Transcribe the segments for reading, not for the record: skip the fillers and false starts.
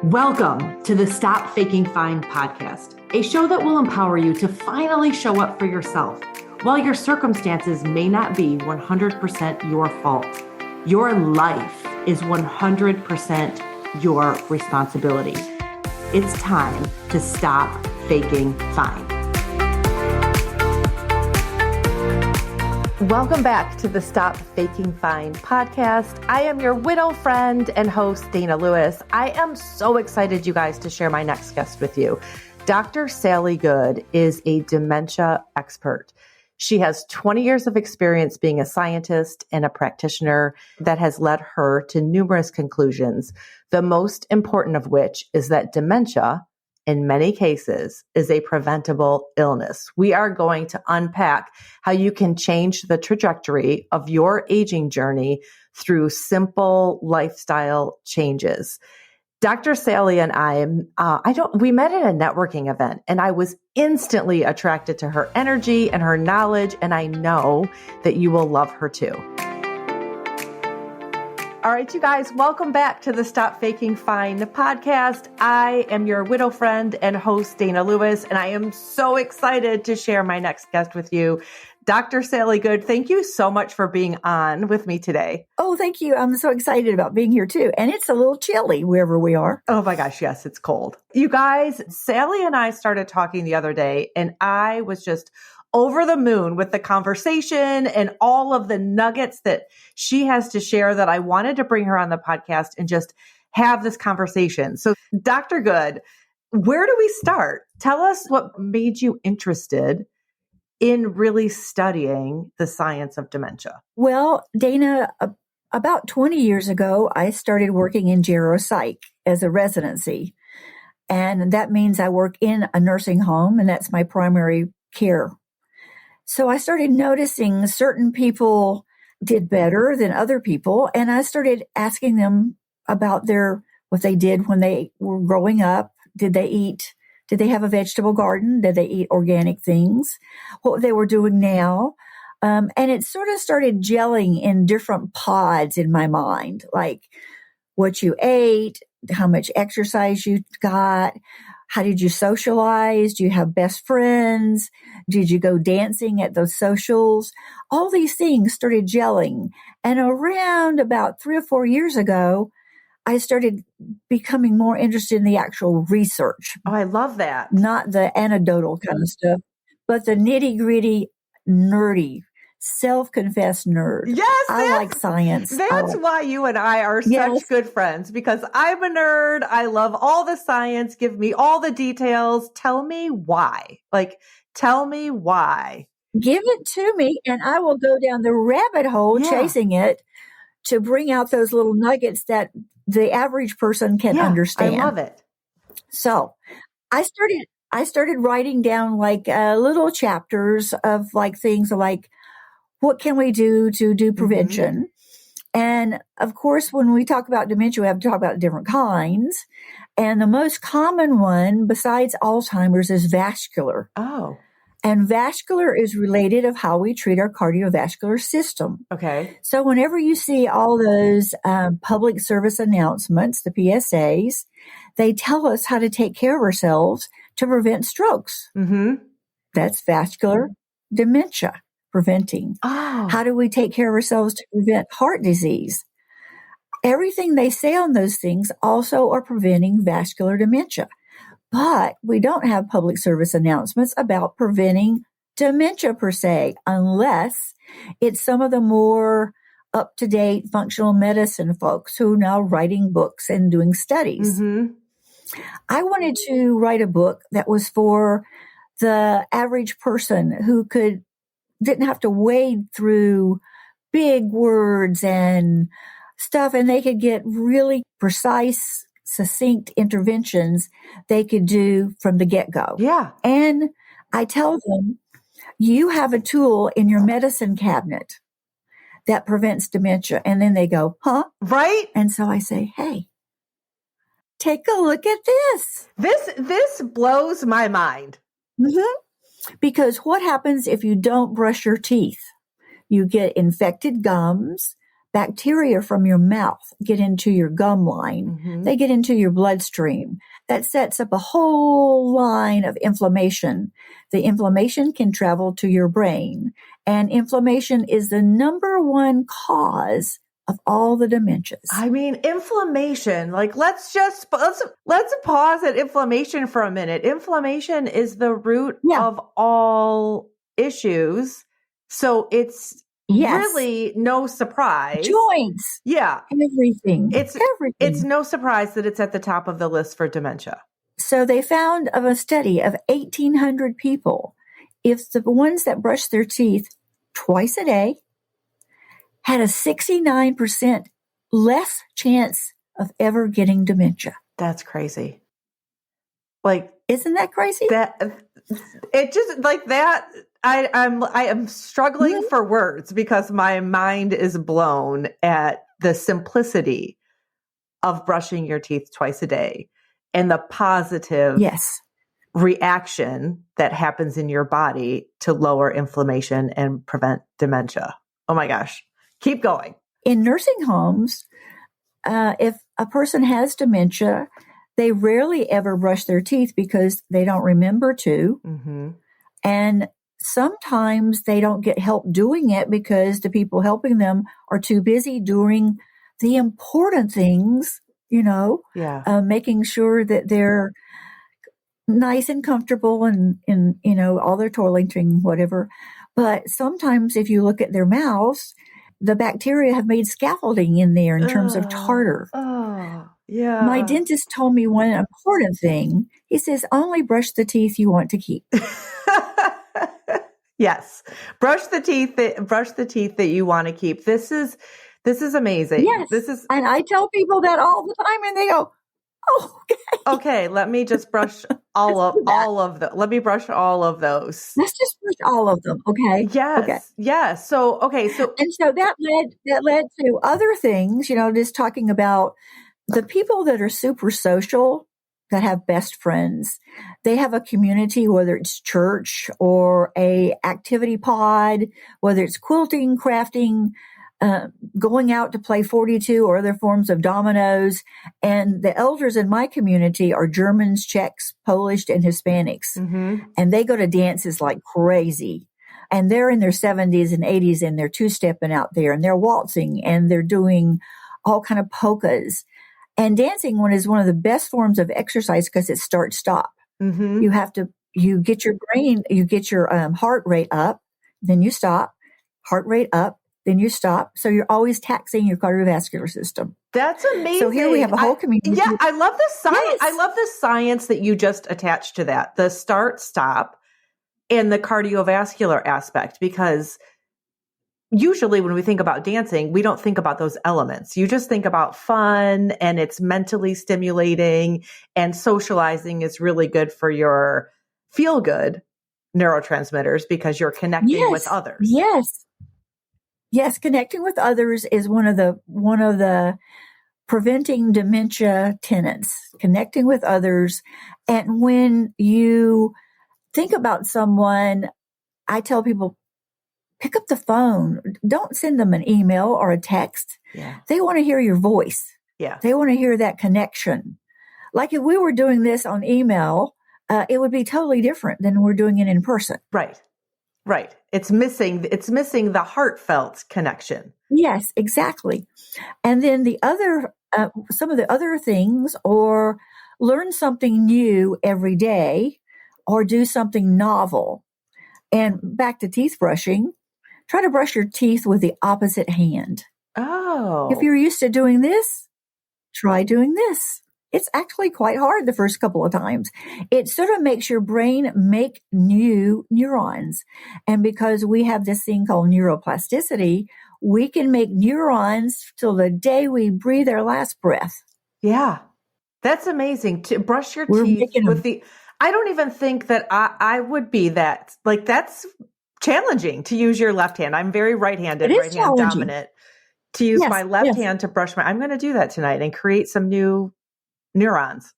Welcome to the Stop Faking Fine podcast, a show that will empower you to finally show up for yourself. While your circumstances may not be 100% your fault, your life is 100% your responsibility. It's time to stop faking fine. Welcome back to the Stop Faking Fine podcast. I am your widow friend and host, Dana Lewis. I am so excited, you guys, to share my next guest with you. Dr. Sally Good is a dementia expert. She has 20 years of experience being a scientist and a practitioner that has led her to numerous conclusions, the most important of which is that dementia, in many cases, is a preventable illness. We are going to unpack how you can change the trajectory of your aging journey through simple lifestyle changes. Dr. Sally and we met at a networking event, and I was instantly attracted to her energy and her knowledge, and I know that you will love her too. All right, you guys, welcome back to the Stop Faking Fine podcast. I am your widow friend and host, Dana Lewis, and I am so excited to share my next guest with you. Dr. Sally Good, thank you so much for being on with me today. Oh, thank you. I'm so excited about being here too. And it's a little chilly wherever we are. Oh my gosh, yes, it's cold. You guys, Sally and I started talking the other day, and I was just over the moon with the conversation and all of the nuggets that she has to share that I wanted to bring her on the podcast and just have this conversation. So Dr. Good, where do we start? Tell us what made you interested in really studying the science of dementia. Well, Dana, about 20 years ago, I started working in geropsych as a residency. And that means I work in a nursing home, and that's my primary care. So I started noticing certain people did better than other people, and I started asking them about what they did when they were growing up. Did they have a vegetable garden? Did they eat organic things? What they were doing now? And it sort of started gelling in different pods in my mind, like what you ate, how much exercise you got, how did you socialize? Do you have best friends? Did you go dancing at those socials? All these things started gelling. And around about 3 or 4 years ago, I started becoming more interested in the actual research. Oh, I love that. Not the anecdotal kind of stuff, but the nitty-gritty, nerdy, self-confessed nerd. Yes, I like science. That's why you and I are such good friends, because I'm a nerd. I love all the science. Give me all the details. Tell me why. Tell me why. Give it to me, and I will go down the rabbit hole chasing it to bring out those little nuggets that the average person can understand. I love it. So I started writing down little chapters of things like, what can we do to do prevention? Mm-hmm. And of course, when we talk about dementia, we have to talk about different kinds. And the most common one, besides Alzheimer's, is vascular. Oh. And vascular is related of how we treat our cardiovascular system. Okay. So whenever you see all those public service announcements, the PSAs, they tell us how to take care of ourselves to prevent strokes. Mm-hmm. That's vascular dementia. Preventing. Oh. How do we take care of ourselves to prevent heart disease? Everything they say on those things also are preventing vascular dementia. But we don't have public service announcements about preventing dementia per se, unless it's some of the more up-to-date functional medicine folks who are now writing books and doing studies. Mm-hmm. I wanted to write a book that was for the average person who didn't have to wade through big words and stuff, and they could get really precise, succinct interventions they could do from the get-go. Yeah. And I tell them, you have a tool in your medicine cabinet that prevents dementia. And then they go, huh? Right. And so I say, hey, take a look at this. This blows my mind. Mm-hmm. Because what happens if you don't brush your teeth? You get infected gums, bacteria from your mouth get into your gum line. They get into your bloodstream. That sets up a whole line of inflammation. The inflammation can travel to your brain, and inflammation is the number one cause of all the dementias. I mean, inflammation, like let's pause at inflammation for a minute. Inflammation is the root of all issues. So it's really no surprise. Joints. Yeah. Everything. It's no surprise that it's at the top of the list for dementia. So they found of a study of 1,800 people, if the ones that brush their teeth twice a day had a 69% less chance of ever getting dementia. That's crazy. Like, isn't that crazy? It just like that. I am struggling for words because my mind is blown at the simplicity of brushing your teeth twice a day and the positive reaction that happens in your body to lower inflammation and prevent dementia. Oh my gosh. Keep going. In nursing homes, if a person has dementia, they rarely ever brush their teeth because they don't remember to. And sometimes they don't get help doing it because the people helping them are too busy doing the important things, making sure that they're nice and comfortable and all their toileting, whatever. But sometimes if you look at their mouths, the bacteria have made scaffolding in there in terms of tartar. Yeah. My dentist told me one important thing. He says, only brush the teeth you want to keep. Yes. Brush the teeth that you want to keep. This is amazing. Yes. And I tell people that all the time and they go, oh, okay. Okay, let me just brush all of them. Let me brush all of those. Let's just brush all of them, okay? Yes. Okay. Yes. So that led to other things, just talking about the people that are super social, that have best friends. They have a community, whether it's church or a activity pod, whether it's quilting, crafting, going out to play 42 or other forms of dominoes. And the elders in my community are Germans, Czechs, Polish, and Hispanics. And they go to dances like crazy. And they're in their 70s and 80s and they're two-stepping out there and they're waltzing and they're doing all kind of polkas. And dancing is one of the best forms of exercise because it's start-stop. You get your brain, you get your heart rate up, then you stop, heart rate up, then you stop. So you're always taxing your cardiovascular system. That's amazing. So here we have a whole community. Yeah, I love the science. Yes. I love the science that you just attached to that, the start, stop, and the cardiovascular aspect, because usually when we think about dancing, we don't think about those elements. You just think about fun and it's mentally stimulating, and socializing is really good for your feel good neurotransmitters because you're connecting with others. Yes. Connecting with others is one of the preventing dementia tenets, connecting with others. And when you think about someone, I tell people, pick up the phone. Don't send them an email or a text. Yeah. They want to hear your voice. Yeah. They want to hear that connection. Like if we were doing this on email, it would be totally different than we're doing it in person. Right. It's missing the heartfelt connection. Yes, exactly. And then the other, some of the other things, or learn something new every day, or do something novel. And back to teeth brushing. Try to brush your teeth with the opposite hand. Oh. If you're used to doing this, try doing this. It's actually quite hard the first couple of times. It sort of makes your brain make new neurons. And because we have this thing called neuroplasticity, we can make neurons till the day we breathe our last breath. Yeah. That's amazing. To brush your teeth with I don't even think that I would be that, like, that's challenging to use your left hand. I'm very right-handed, right-hand dominant. To use my left hand to brush I'm going to do that tonight and create some new neurons.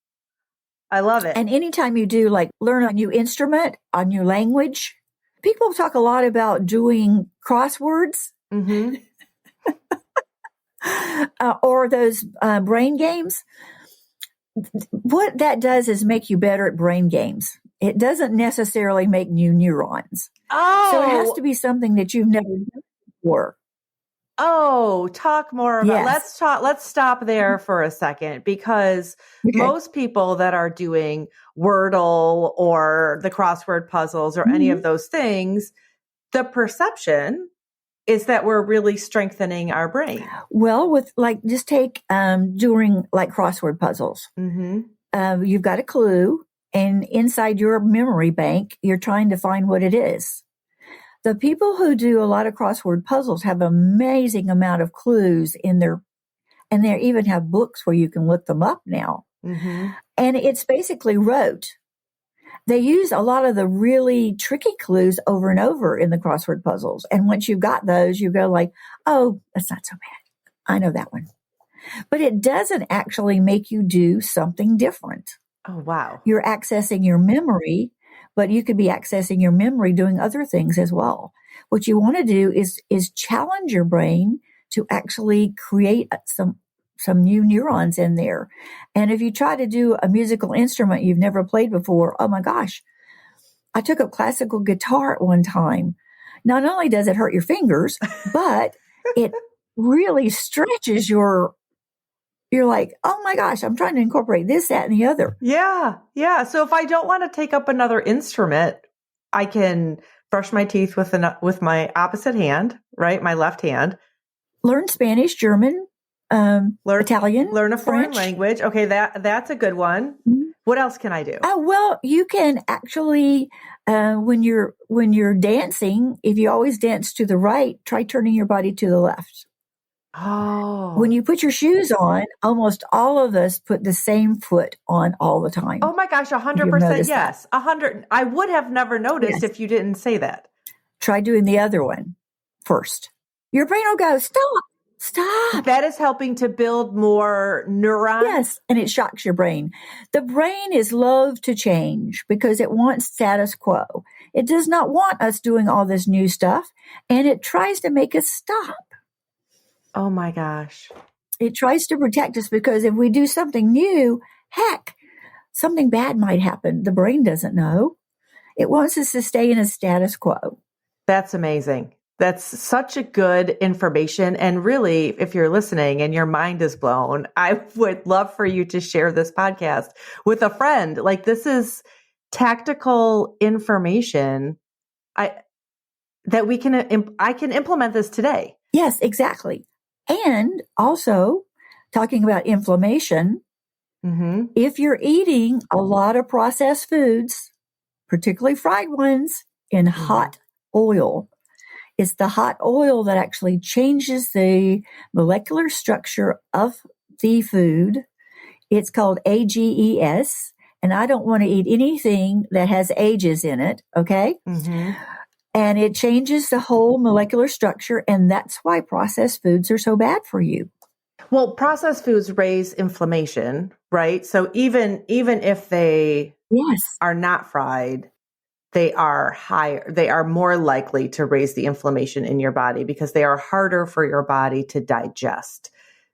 I love it. And anytime you do, like, learn a new instrument, a new language, people talk a lot about doing crosswords. or those brain games. What that does is make you better at brain games. It doesn't necessarily make new neurons. So it has to be something that you've never done before. Oh, talk more about, Yes. let's stop there for a second, because most people that are doing Wordle or the crossword puzzles or any of those things, the perception is that we're really strengthening our brain. Well, with just take during crossword puzzles. You've got a clue, and inside your memory bank, you're trying to find what it is. The people who do a lot of crossword puzzles have an amazing amount of clues in their, and they even have books where you can look them up now. And it's basically rote. They use a lot of the really tricky clues over and over in the crossword puzzles. And once you've got those, you go like, oh, that's not so bad. I know that one. But it doesn't actually make you do something different. Oh, wow. You're accessing your memory, but you could be accessing your memory doing other things as well. What you want to do is challenge your brain to actually create some new neurons in there. And if you try to do a musical instrument you've never played before, oh my gosh, I took up classical guitar at one time. Not only does it hurt your fingers, but it really stretches you're like, oh my gosh, I'm trying to incorporate this, that, and the other. Yeah. Yeah. So if I don't want to take up another instrument, I can brush my teeth with my opposite hand, right? My left hand. Learn Spanish, German, Italian. Learn a foreign French. language. Okay. That's a good one. What else can I do? Well, you can actually, when you're dancing, if you always dance to the right, try turning your body to the left. Oh. When you put your shoes on, almost all of us put the same foot on all the time. Oh my gosh, 100% yes. 100. I would have never noticed if you didn't say that. Try doing the other one first. Your brain will go, stop. That is helping to build more neurons. Yes, and it shocks your brain. The brain is loath to change because it wants status quo. It does not want us doing all this new stuff, and it tries to make us stop. Oh my gosh. It tries to protect us because if we do something new, heck, something bad might happen. The brain doesn't know. It wants us to stay in a status quo. That's amazing. That's such a good information. And really, if you're listening and your mind is blown, I would love for you to share this podcast with a friend. Like, this is tactical information that I can implement this today. Yes, exactly. And also, talking about inflammation, if you're eating a lot of processed foods, particularly fried ones, in hot oil, it's the hot oil that actually changes the molecular structure of the food. It's called AGEs, and I don't want to eat anything that has ages in it, okay? And it changes the whole molecular structure, and that's why processed foods are so bad for you. Well, processed foods raise inflammation, right? So even if they are not fried, they are more likely to raise the inflammation in your body because they are harder for your body to digest.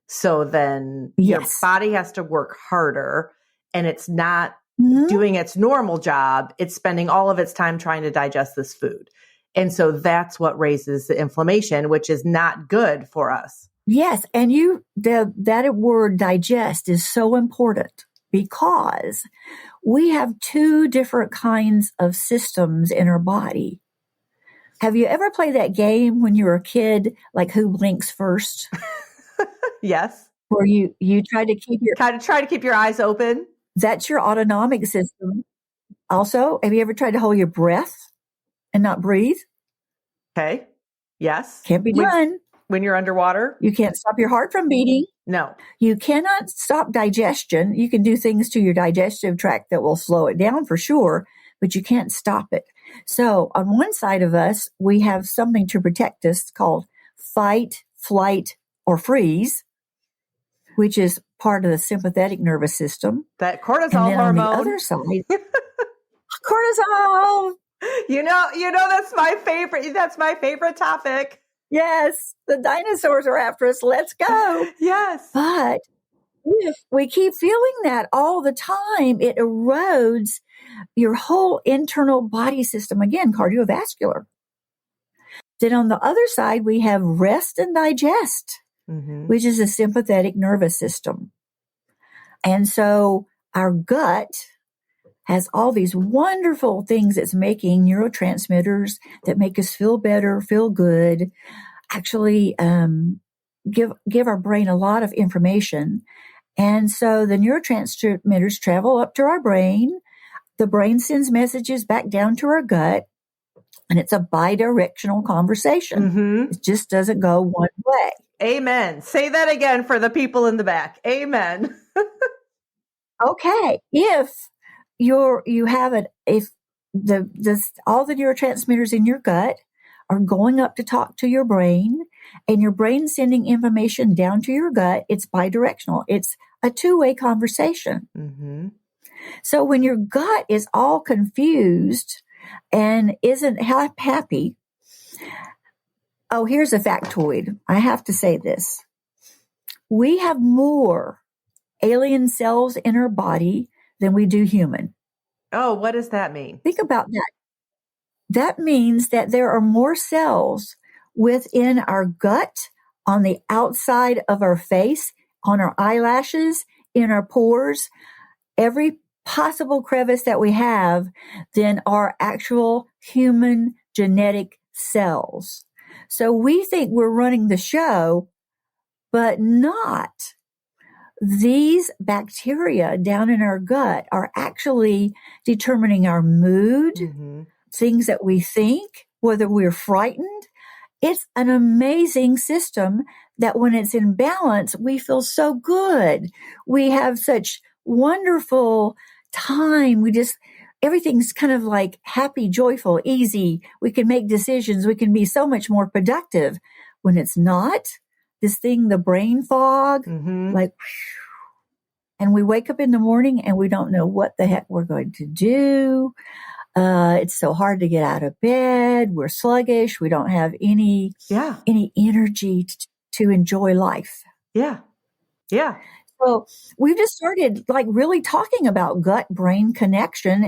So then your body has to work harder, and it's not doing its normal job. It's spending all of its time trying to digest this food. And so that's what raises the inflammation, which is not good for us. Yes. And that word digest is so important because we have two different kinds of systems in our body. Have you ever played that game when you were a kid, like Who Blinks First? Yes. Where you try to keep your eyes open. That's your autonomic system. Also, have you ever tried to hold your breath and not breathe? Okay. Yes. Can't be done. When you're underwater? You can't stop your heart from beating. No. You cannot stop digestion. You can do things to your digestive tract that will slow it down for sure, but you can't stop it. So on one side of us, we have something to protect us called fight, flight, or freeze, which is part of the sympathetic nervous system. That cortisol and then hormone. On the other side, cortisol. You know, that's my favorite. That's my favorite topic. Yes, the dinosaurs are after us. Let's go. Yes. But if we keep feeling that all the time, it erodes your whole internal body system. Again, cardiovascular. Then on the other side, we have rest and digest, which is a sympathetic nervous system. And so our gut has all these wonderful things it's making, neurotransmitters that make us feel better, feel good, actually give our brain a lot of information. And so the neurotransmitters travel up to our brain. The brain sends messages back down to our gut, and it's a bidirectional conversation. It just doesn't go one way. Amen. Say that again for the people in the back. Amen. Okay. If all the neurotransmitters in your gut are going up to talk to your brain, and your brain sending information down to your gut, it's bidirectional. It's a two-way conversation. So when your gut is all confused and isn't happy, oh, here's a factoid. I have to say this. We have more alien cells in our body than we do human. Oh, what does that mean? Think about that. That means that there are more cells within our gut, on the outside of our face, on our eyelashes, in our pores, every possible crevice that we have, than our actual human genetic cells. So we think we're running the show, but not. These bacteria down in our gut are actually determining our mood, things that we think, whether we're frightened. It's an amazing system that when it's in balance, we feel so good. We have such wonderful time. Everything's kind of like happy, joyful, easy. We can make decisions. We can be so much more productive. When it's not, this thing, the brain fog, like, and we wake up in the morning and we don't know what the heck we're going to do. It's so hard to get out of bed. We're sluggish. We don't have any energy to enjoy life. Yeah. So we've just started like really talking about gut-brain connection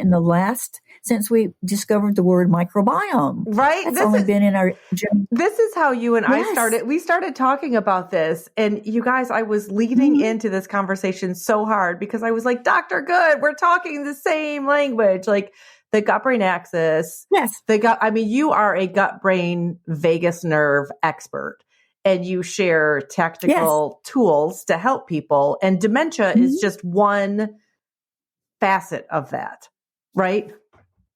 since we discovered the word microbiome. Right. That's only been in our gym. This is how you and I started. We started talking about this, and you guys, I was leading into this conversation so hard because I was like, Dr. Good, we're talking the same language, like the gut-brain axis. Yes. You are a gut-brain vagus nerve expert. And you share tactical tools to help people. And dementia is just one facet of that, right?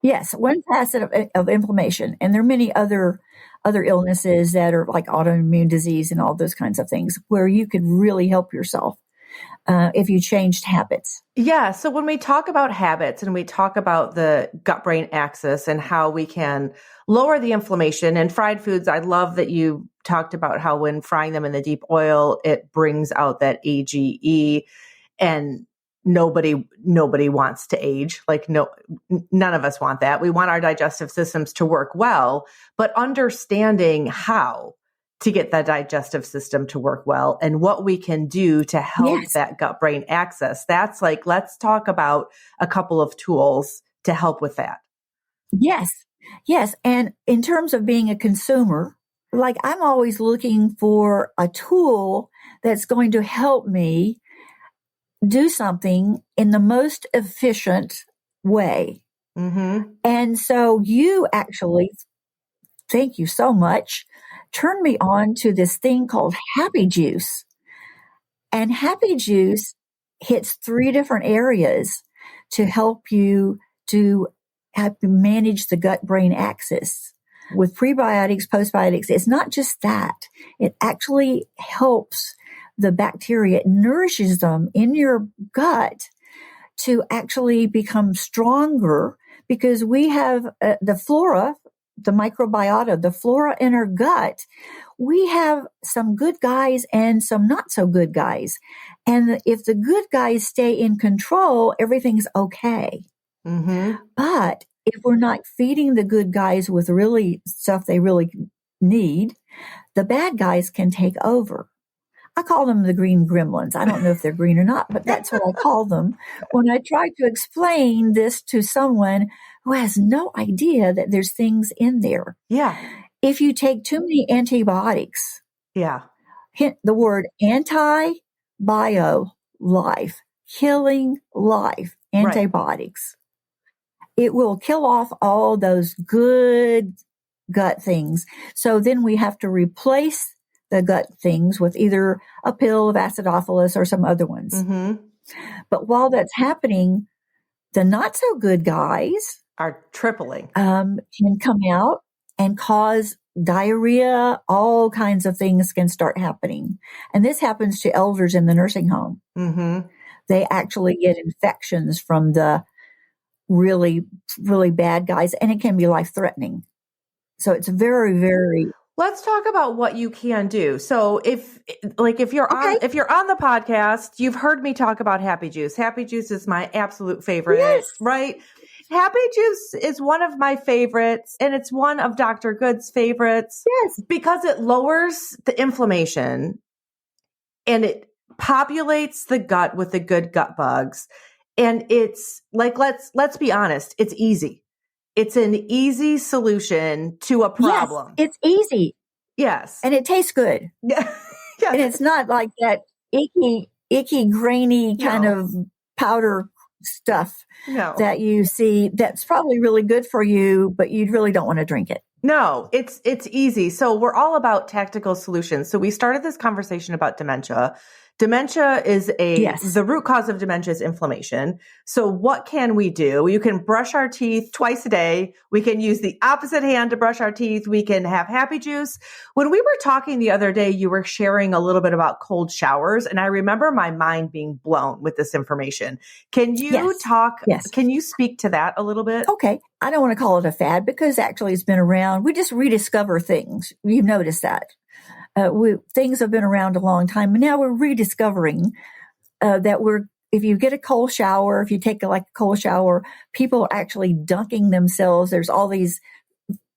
Yes, one facet of inflammation. And there are many other illnesses that are like autoimmune disease and all those kinds of things where you could really help yourself if you changed habits. Yeah. So when we talk about habits and we talk about the gut-brain axis and how we can lower the inflammation and fried foods, I love that you talked about how when frying them in the deep oil, it brings out that AGE, and nobody wants to age. Like none of us want that. We want our digestive systems to work well, but understanding how to get that digestive system to work well and what we can do to help that gut-brain axis. That's like, let's talk about a couple of tools to help with that. Yes. And in terms of being a consumer, like I'm always looking for a tool that's going to help me do something in the most efficient way. And so you actually, thank you so much, turned me on to this thing called Happy Juice. And Happy Juice hits 3 different areas to help you to manage the gut-brain axis. With prebiotics, postbiotics, it's not just that. It actually helps the bacteria, it nourishes them in your gut to actually become stronger, because we have the flora, the microbiota, the flora in our gut. We have some good guys and some not so good guys. And if the good guys stay in control, everything's okay. But if we're not feeding the good guys with really stuff they really need, the bad guys can take over. I call them the green gremlins. I don't know if they're green or not, but that's what I call them when I try to explain this to someone who has no idea that there's things in there. Yeah. If you take too many antibiotics, hint the word anti-bio, life, killing life, antibiotics, it will kill off all those good gut things. So then we have to replace the gut things with either a pill of acidophilus or some other ones. Mm-hmm. But while that's happening, the not so good guys are tripling, can come out and cause diarrhea. All kinds of things can start happening. And this happens to elders in the nursing home. Mm-hmm. They actually get infections from the really, really bad guys, and it can be life-threatening. So it's very, very... Let's talk about what you can do. So if you're on the podcast, you've heard me talk about Happy Juice. Happy Juice is my absolute favorite, right? Happy Juice is one of my favorites, and it's one of Dr. Good's favorites. Yes. Because it lowers the inflammation and it populates the gut with the good gut bugs. And it's like, let's be honest, it's easy. It's an easy solution to a problem. Yes, it's easy. Yes. And it tastes good. Yeah. And it's not like that icky, grainy kind of powder stuff that you see that's probably really good for you, but you really don't want to drink it. No, it's easy. So we're all about tactical solutions. So we started this conversation about dementia. Dementia is the root cause of dementia is inflammation. So what can we do? You can brush our teeth twice a day. We can use the opposite hand to brush our teeth. We can have Happy Juice. When we were talking the other day, you were sharing a little bit about cold showers. And I remember my mind being blown with this information. Can you can you speak to that a little bit? Okay. I don't want to call it a fad because actually it's been around. We just rediscover things. You've noticed that. Things have been around a long time, and now we're rediscovering that if you get a cold shower, if you take a cold shower, people are actually dunking themselves. There's all these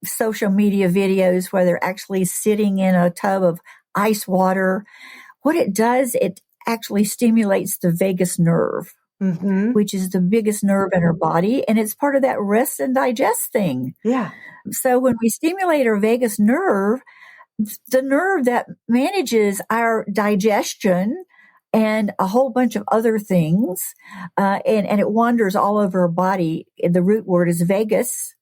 social media videos where they're actually sitting in a tub of ice water. What it does, it actually stimulates the vagus nerve, which is the biggest nerve in our body, and it's part of that rest and digest thing. Yeah. So when we stimulate our vagus nerve, the nerve that manages our digestion and a whole bunch of other things, and it wanders all over our body. The root word is vagus,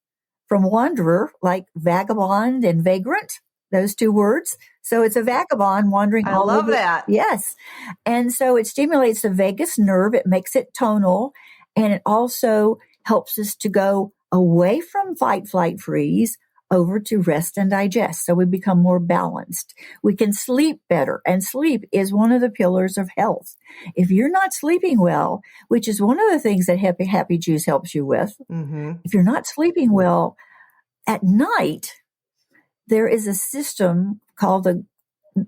from wanderer, like vagabond and vagrant, those two words. So it's a vagabond wandering all over. I love that. Yes. And so it stimulates the vagus nerve. It makes it tonal, and it also helps us to go away from fight, flight, freeze over to rest and digest. So we become more balanced. We can sleep better. And sleep is one of the pillars of health. If you're not sleeping well, which is one of the things that Happy Juice helps you with, if you're not sleeping well at night, there is a system called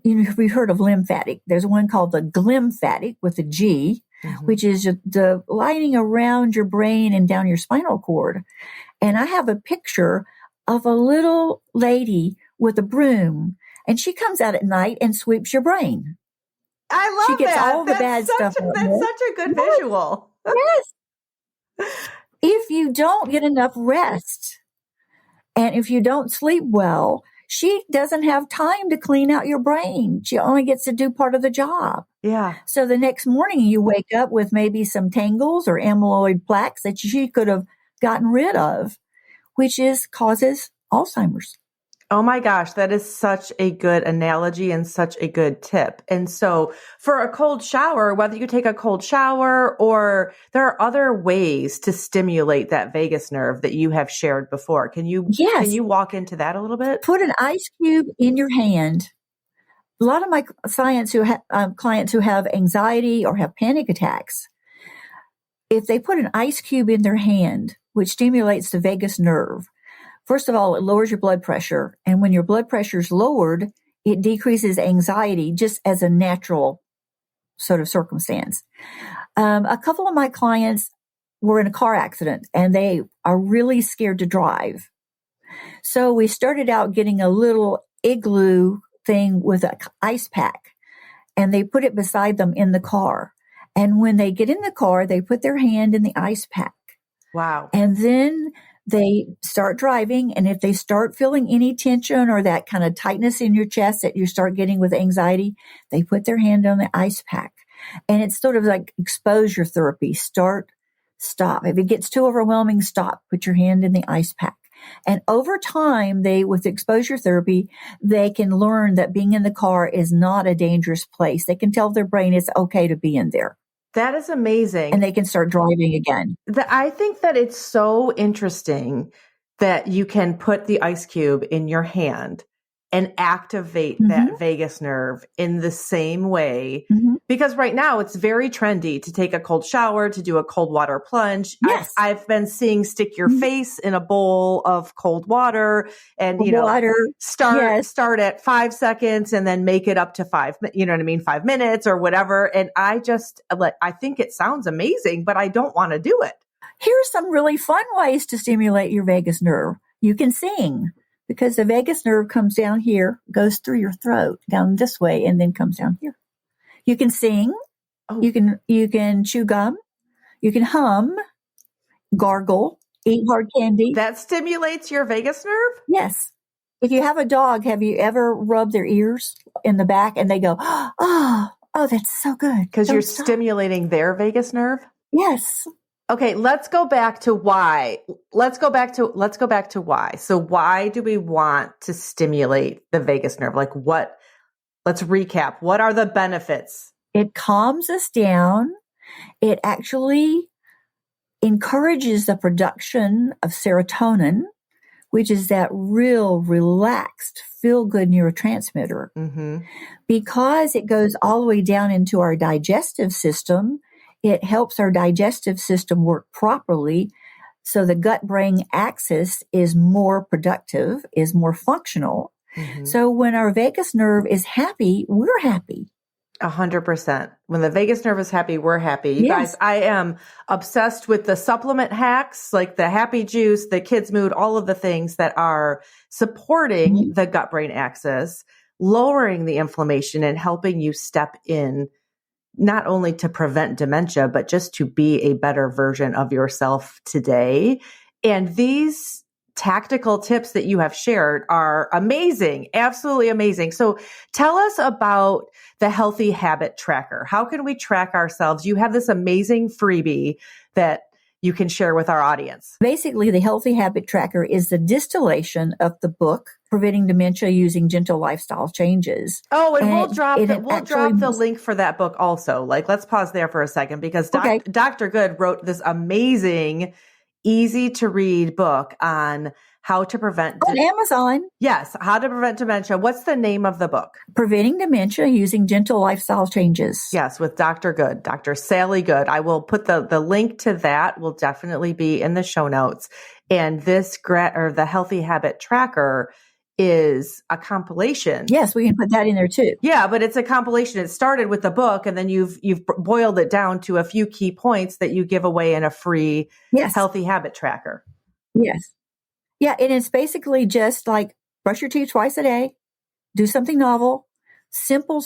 we've heard of lymphatic. There's one called the glymphatic with a G, which is the lining around your brain and down your spinal cord. And I have a picture of a little lady with a broom, and she comes out at night and sweeps your brain. I love She gets all the bad stuff. That's such a good visual. Yes. If you don't get enough rest, and if you don't sleep well, she doesn't have time to clean out your brain. She only gets to do part of the job. Yeah. So the next morning you wake up with maybe some tangles or amyloid plaques that she could have gotten rid of, which causes Alzheimer's. Oh my gosh, that is such a good analogy and such a good tip. And so for a cold shower, whether you take a cold shower or there are other ways to stimulate that vagus nerve that you have shared before. Can you walk into that a little bit? Put an ice cube in your hand. A lot of my clients who have anxiety or have panic attacks, if they put an ice cube in their hand, which stimulates the vagus nerve, first of all, it lowers your blood pressure. And when your blood pressure is lowered, it decreases anxiety just as a natural sort of circumstance. A couple of my clients were in a car accident and they are really scared to drive. So we started out getting a little igloo thing with an ice pack, and they put it beside them in the car. And when they get in the car, they put their hand in the ice pack. Wow. And then they start driving. And if they start feeling any tension or that kind of tightness in your chest that you start getting with anxiety, they put their hand on the ice pack. And it's sort of like exposure therapy. Start, stop. If it gets too overwhelming, stop. Put your hand in the ice pack. And over time, with exposure therapy, they can learn that being in the car is not a dangerous place. They can tell their brain it's okay to be in there. That is amazing. And they can start driving again. I think that it's so interesting that you can put the ice cube in your hand and activate that vagus nerve in the same way. Because right now it's very trendy to take a cold shower, to do a cold water plunge. Yes. I've been seeing stick your face in a bowl of cold water and, start at 5 seconds and then make it up to 5 minutes or whatever. And I think it sounds amazing, but I don't want to do it. Here's some really fun ways to stimulate your vagus nerve. You can sing, because the vagus nerve comes down here, goes through your throat, down this way, and then comes down here. You can sing. Oh. You can chew gum. You can hum, gargle, eat hard candy. That stimulates your vagus nerve? Yes. If you have a dog, have you ever rubbed their ears in the back and they go, oh, that's so good. Because you're stimulating their vagus nerve? Yes. Okay, let's go back to why. Let's go back to why. So why do we want to stimulate the vagus nerve? Let's recap. What are the benefits? It calms us down. It actually encourages the production of serotonin, which is that real relaxed, feel-good neurotransmitter. Because it goes all the way down into our digestive system, it helps our digestive system work properly. So the gut-brain axis is more productive, is more functional. So when our vagus nerve is happy, we're happy. 100%. When the vagus nerve is happy, we're happy. You guys, I am obsessed with the supplement hacks, like the happy juice, the kids mood, all of the things that are supporting the gut-brain axis, lowering the inflammation and helping you step in not only to prevent dementia, but just to be a better version of yourself today. And these tactical tips that you have shared are amazing, absolutely amazing. So tell us about the Healthy Habit Tracker. How can we track ourselves? You have this amazing freebie that you can share with our audience. Basically, the Healthy Habit Tracker is the distillation of the book, Preventing Dementia Using Gentle Lifestyle Changes. Oh, and we'll drop the link for that book also. Let's pause there for a second, because Dr. Good wrote this amazing, easy to read book on how to prevent on Amazon. Yes, how to prevent dementia. What's the name of the book? Preventing Dementia Using Gentle Lifestyle Changes. Yes, with Dr. Good, Dr. Sally Good. I will put the link to that will definitely be in the show notes. And the Healthy Habit Tracker is a compilation. Yes, we can put that in there too. Yeah, but it's a compilation. It started with the book, and then you've boiled it down to a few key points that you give away in a free Healthy Habit Tracker. Yes. Yeah, and it's basically just like brush your teeth twice a day, do something novel, simple,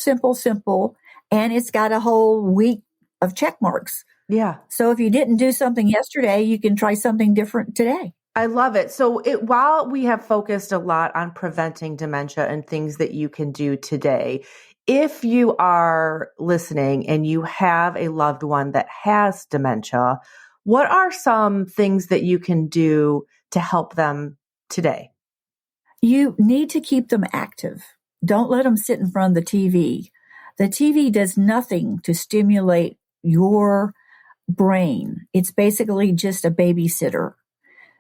and it's got a whole week of check marks. Yeah. So if you didn't do something yesterday, you can try something different today. I love it. So while we have focused a lot on preventing dementia and things that you can do today, if you are listening and you have a loved one that has dementia, what are some things that you can do to help them today? You need to keep them active. Don't let them sit in front of the TV. The TV does nothing to stimulate your brain. It's basically just a babysitter.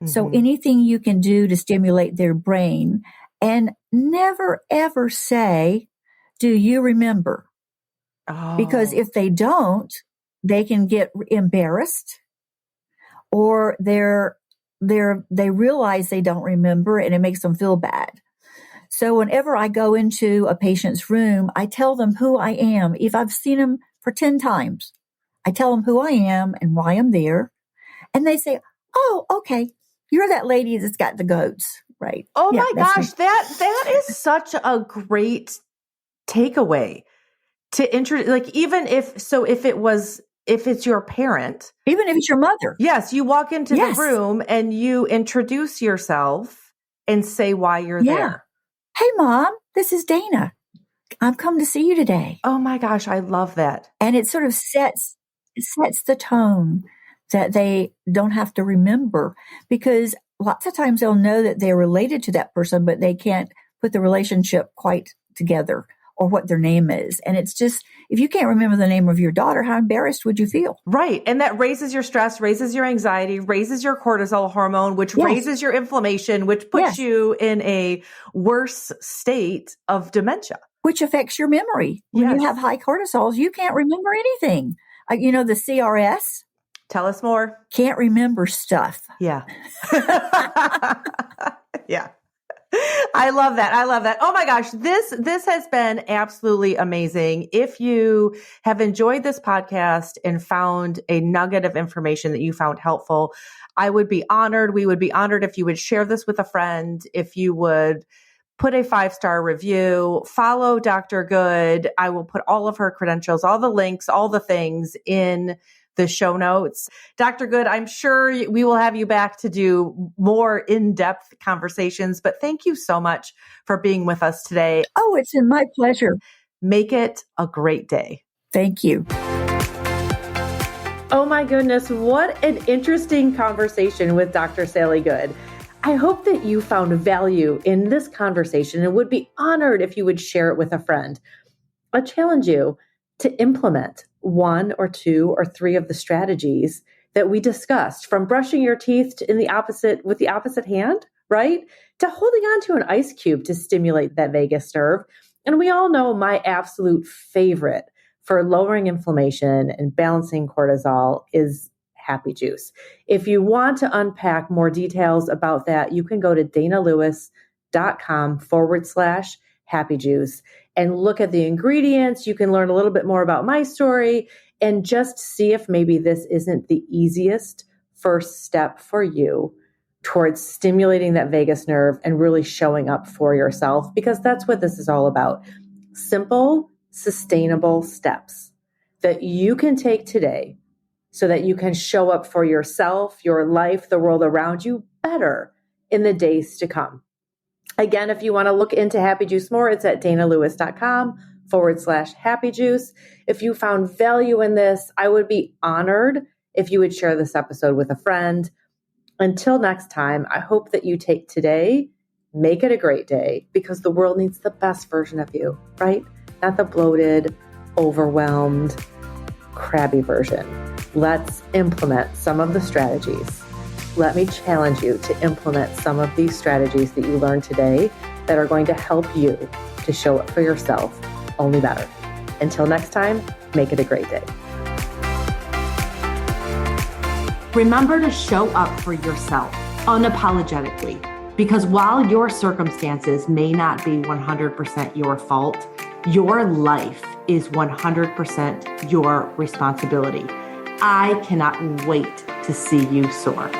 So anything you can do to stimulate their brain, and never ever say, do you remember? Because if they don't, they can get embarrassed, or they realize they don't remember and it makes them feel bad. So whenever I go into a patient's room, I tell them who I am. If I've seen them for 10 times, I tell them who I am and why I'm there. And they say, oh, okay, you're that lady that's got the goats, right? Oh my gosh, that is such a great takeaway to introduce, like, even if it's your parent, even if it's your mother. Yes. You walk into the room and you introduce yourself and say why you're there. Hey, Mom, this is Dana. I've come to see you today. Oh my gosh. I love that. And it sort of sets the tone that they don't have to remember, because lots of times they'll know that they're related to that person, but they can't put the relationship quite together or what their name is. And it's just, if you can't remember the name of your daughter, how embarrassed would you feel? Right. And that raises your stress, raises your anxiety, raises your cortisol hormone, which raises your inflammation, which puts you in a worse state of dementia. Which affects your memory. When you have high cortisols, you can't remember anything. The CRS. Tell us more. Can't remember stuff. Yeah. Yeah. I love that. I love that. Oh my gosh. This has been absolutely amazing. If you have enjoyed this podcast and found a nugget of information that you found helpful, I would be honored. We would be honored if you would share this with a friend, if you would put a 5-star review, follow Dr. Good. I will put all of her credentials, all the links, all the things in the show notes. Dr. Good, I'm sure we will have you back to do more in-depth conversations, but thank you so much for being with us today. Oh, it's been my pleasure. Make it a great day. Thank you. Oh my goodness, what an interesting conversation with Dr. Sally Good. I hope that you found value in this conversation and would be honored if you would share it with a friend. I challenge you to implement 1 or 2 or 3 of the strategies that we discussed, from brushing your teeth with the opposite hand, right? To holding on to an ice cube to stimulate that vagus nerve. And we all know my absolute favorite for lowering inflammation and balancing cortisol is Happy Juice. If you want to unpack more details about that, you can go to danalewis.com/Happy Juice and look at the ingredients. You can learn a little bit more about my story and just see if maybe this isn't the easiest first step for you towards stimulating that vagus nerve and really showing up for yourself, because that's what this is all about. Simple, sustainable steps that you can take today so that you can show up for yourself, your life, the world around you better in the days to come. Again, if you want to look into Happy Juice more, it's at danalewis.com/Happy Juice. If you found value in this, I would be honored if you would share this episode with a friend. Until next time, I hope that you take today, make it a great day, because the world needs the best version of you, right? Not the bloated, overwhelmed, crabby version. Let's implement some of the strategies. Let me challenge you to implement some of these strategies that you learned today that are going to help you to show up for yourself only better. Until next time, make it a great day. Remember to show up for yourself unapologetically, because while your circumstances may not be 100% your fault, your life is 100% your responsibility. I cannot wait to see you soar.